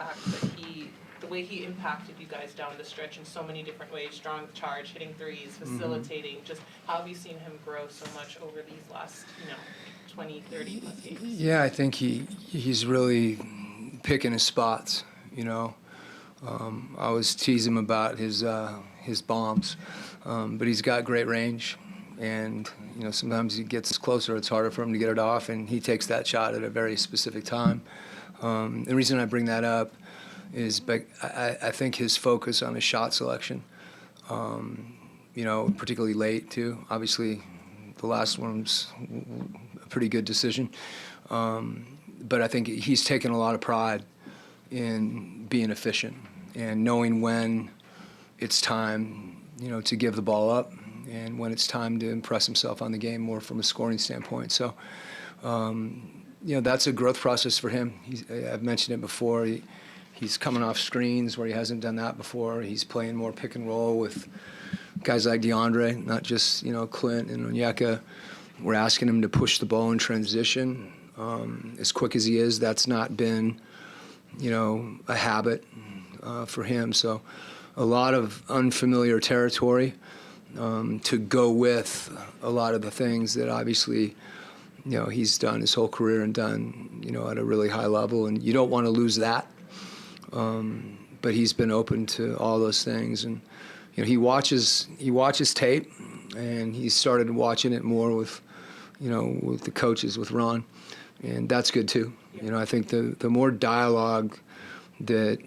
fact that the way he impacted you guys down the stretch in so many different ways, drawing the charge, hitting threes, facilitating, just how have you seen him grow so much over these last, 20, 30 plus games? Yeah, I think he's really picking his spots, I always tease him about his bombs, but he's got great range, and sometimes he gets closer, it's harder for him to get it off, and he takes that shot at a very specific time. The reason I bring that up is I think his focus on his shot selection, particularly late too. Obviously, the last one was a pretty good decision, but I think he's taken a lot of pride in being efficient and knowing when it's time, to give the ball up and when it's time to impress himself on the game more from a scoring standpoint. So, that's a growth process for him. I've mentioned it before. He's coming off screens where he hasn't done that before. He's playing more pick and roll with guys like DeAndre, not just, Clint and Onyeka. We're asking him to push the ball in transition as quick as he is. That's not been, a habit for him. So a lot of unfamiliar territory to go with a lot of the things that obviously, he's done his whole career and done, at a really high level. And you don't want to lose that. But he's been open to all those things. And, he watches tape, and he started watching it more with the coaches, with Ron. And that's good too. I think the more dialogue that,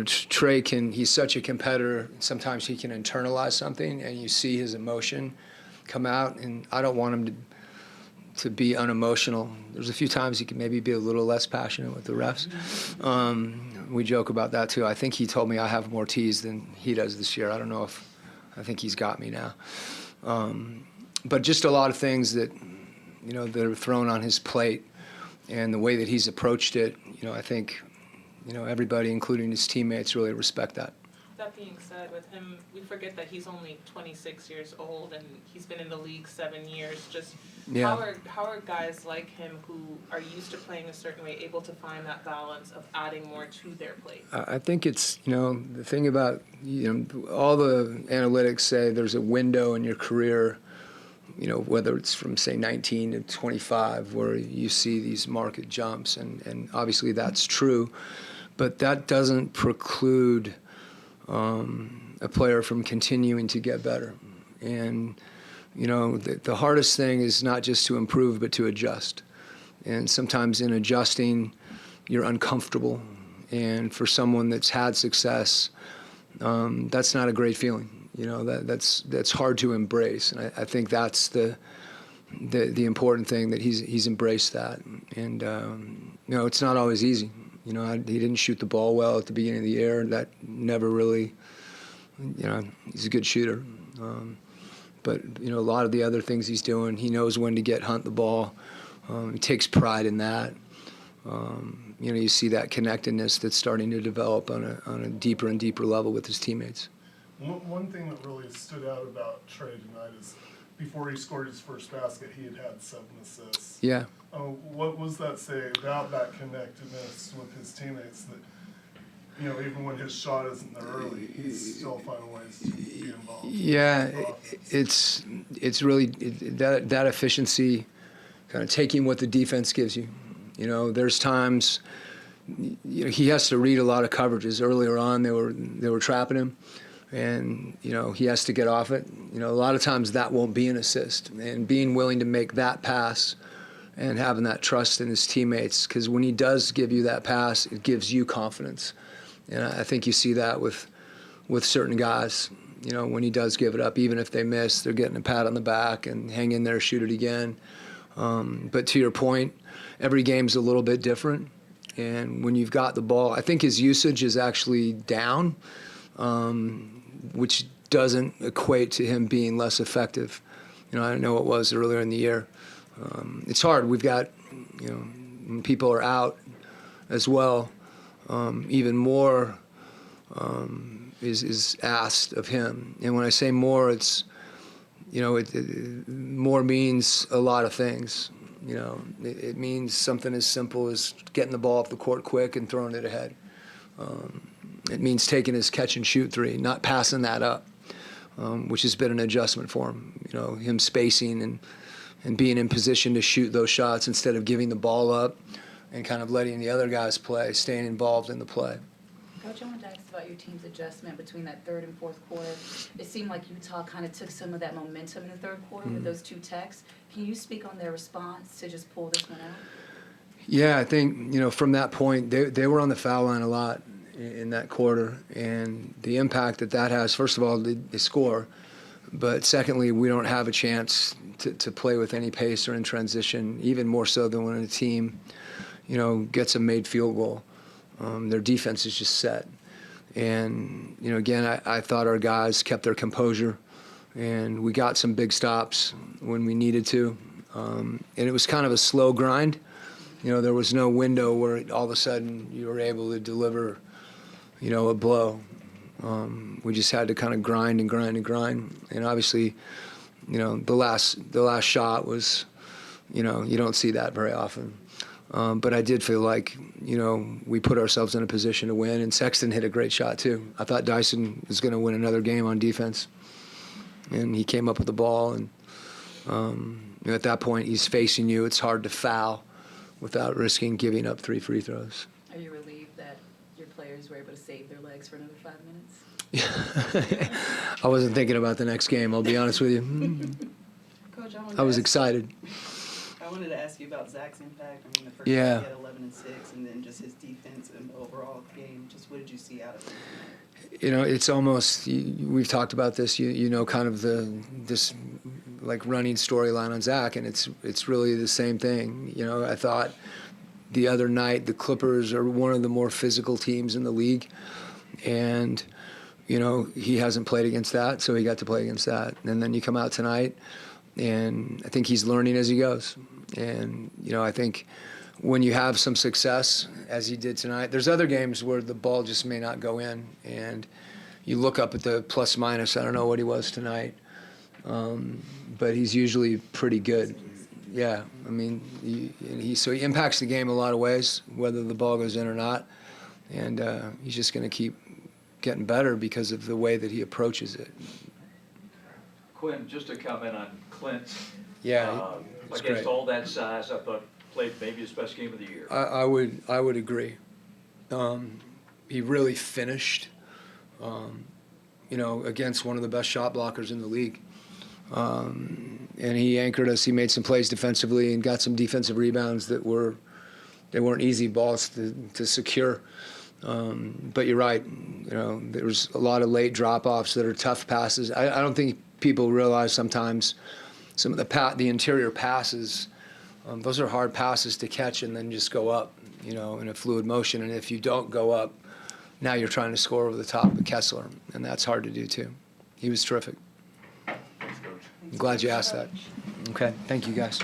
Trey he's such a competitor, sometimes he can internalize something and you see his emotion come out, and I don't want him to be unemotional. There's a few times he can maybe be a little less passionate with the refs. We joke about that too. I think he told me I have more T's than he does this year. I don't know I think he's got me now. But just a lot of things that, that are thrown on his plate, and the way that he's approached it, I think, everybody, including his teammates, really respect that. That being said, with him, we forget that he's only 26 years old and he's been in the league 7 years. Just how are guys like him who are used to playing a certain way able to find that balance of adding more to their plate? I think it's, the thing about, all the analytics say there's a window in your career, whether it's from, say, 19 to 25, where you see these market jumps, and obviously that's true, but that doesn't preclude a player from continuing to get better. And, the hardest thing is not just to improve, but to adjust. And sometimes in adjusting, you're uncomfortable. And for someone that's had success, that's not a great feeling. That's hard to embrace. And I think that's the important thing, that he's embraced that. And, it's not always easy. He didn't shoot the ball well at the beginning of the year. That never really, he's a good shooter. But, a lot of the other things he's doing, he knows when to hunt the ball. He takes pride in that. You see that connectedness that's starting to develop on a deeper and deeper level with his teammates. One thing that really stood out about Trey tonight is before he scored his first basket, he had 7 assists. Yeah. What was that say about that connectedness with his teammates, that, even when his shot isn't there early, he's still finding ways to be involved? Yeah, it's really that efficiency, kind of taking what the defense gives you. There's times, he has to read a lot of coverages. Earlier on, they were trapping him, and he has to get off it. A lot of times that won't be an assist, and being willing to make that pass and having that trust in his teammates, because when he does give you that pass, it gives you confidence. And I think you see that with certain guys. When he does give it up, even if they miss, they're getting a pat on the back and hang in there, shoot it again. But to your point, every game's a little bit different. And when you've got the ball, I think his usage is actually down, which doesn't equate to him being less effective. I know it was earlier in the year. It's hard. We've got, when people are out as well, even more is asked of him. And when I say more, it's, more means a lot of things. It means something as simple as getting the ball off the court quick and throwing it ahead. It means taking his catch and shoot three, not passing that up, which has been an adjustment for him. You know, him spacing and being in position to shoot those shots instead of giving the ball up and kind of letting the other guys play, staying involved in the play. Coach, I wanted to ask about your team's adjustment between that third and fourth quarter. It seemed like Utah kind of took some of that momentum in the third quarter with those two techs. Can you speak on their response to just pull this one out? Yeah, I think, you know, from that point, they were on the foul line a lot in that quarter, and the impact that has, first of all, they score, but secondly, we don't have a chance to play with any pace or in transition, even more so than when a team, you know, gets a made field goal. Their defense is just set. And, you know, again, I thought our guys kept their composure, and we got some big stops when we needed to. And it was kind of a slow grind. You know, there was no window where all of a sudden you were able to deliver, you know, a blow. We just had to kind of grind and grind and grind. And obviously, you know, the last shot was, you know, you don't see that very often. But I did feel like, you know, we put ourselves in a position to win, and Sexton hit a great shot too. I thought Dyson was going to win another game on defense, and he came up with the ball. And you know, at that point, he's facing you. It's hard to foul without risking giving up 3 free throws. Are you relieved that your players were able to save their legs for another 5 minutes? I wasn't thinking about the next game, I'll be honest with you. Coach, I was excited. I wanted to ask you about Zach's impact. I mean, the first Yeah. game he had 11 and 6, and then just his defense and the overall game. Just what did you see out of him? You know, it's almost, we've talked about this, you know, kind of this like running storyline on Zach, and it's really the same thing. You know, I thought the other night the Clippers are one of the more physical teams in the league, and, you know, he hasn't played against that, so he got to play against that. And then you come out tonight, and I think he's learning as he goes. And, you know, I think when you have some success, as he did tonight, there's other games where the ball just may not go in, and you look up at the plus minus. I don't know what he was tonight, but he's usually pretty good. Yeah, I mean, he impacts the game a lot of ways, whether the ball goes in or not, and he's just going to keep getting better because of the way that he approaches it. Quinn, just to comment on Clint. Yeah, it's against great. all that size, I thought played maybe his best game of the year. I would agree. He really finished, you know, against one of the best shot blockers in the league. And he anchored us. He made some plays defensively and got some defensive rebounds that weren't easy balls to secure. But you're right. You know, there was a lot of late drop-offs that are tough passes. I don't think people realize sometimes some of the interior passes. Those are hard passes to catch and then just go up, you know, in a fluid motion. And if you don't go up, now you're trying to score over the top of Kessler, and that's hard to do too. He was terrific. Thanks, Coach. I'm glad you asked that. Okay, thank you guys.